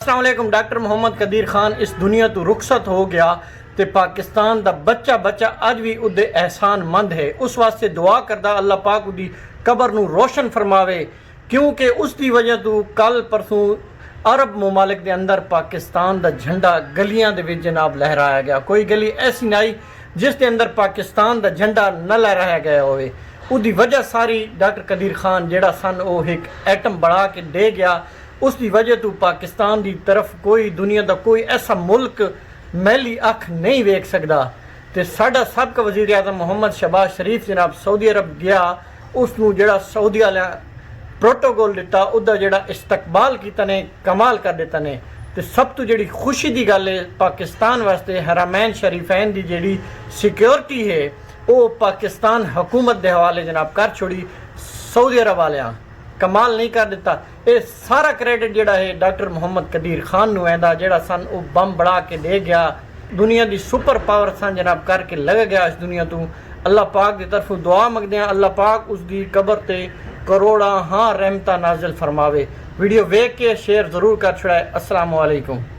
अस्सलाम वालेकुम। डॉक्टर मुहम्मद कदीर खान इस दुनिया तो रुखसत हो गया तो पाकिस्तान का बच्चा बच्चा अज भी उदे एहसान मंद है। उस वास्ते दुआ करदा अल्लाह पाक उदी कबर नू रोशन फरमावे, क्योंकि उसकी वजह तो कल परसों अरब मुमालिक के अंदर पाकिस्तान का झंडा गलियां दे विच जनाब लहराया गया। कोई गली ऐसी नहीं आई जिस दे अंदर पाकिस्तान का झंडा न लहराया गया होवे। उसकी वजह सारी डॉक्टर कदीर खान जेड़ा सन वो एक एटम बढ़ा के दे गया। उसकी वजह तो पाकिस्तान की तरफ कोई दुनिया का कोई ऐसा मुल्क मैली अख नहीं वेख सकता। तो साडा सबका वज़ीर आज़म मोहम्मद शहबाज शरीफ जनाब सऊदी अरब गया, उसनू जड़ा सऊदी वाले प्रोटोकॉल दिता, उसका जड़ा इस्तकबाल किया ने कमाल कर दिता ने। तो सब तो जी खुशी की गल है पाकिस्तान वास्ते हरमैन शरीफैन की जी सिक्योरिटी है वो पाकिस्तान हुकूमत के हवाले जनाब कर छोड़ी। सऊदी अरब वालियां कमाल नहीं कर दिता। ये सारा क्रेडिट जोड़ा है डॉक्टर मुहम्मद कदीर खान नू आंदा, जेड़ा सन वो बम बढ़ा के दे गया, दुनिया की सुपर पावर सन जनाब करके लग गया इस दुनिया तो। अल्लाह पाक की तरफों दुआ मंगते हैं अल्लाह पाक उसकी कबर ते करोड़ा हाँ रहमत नाजिल फरमावे। वीडियो वेख के शेयर जरूर कर छुड़ाए। अस्सलाम वालेकुम।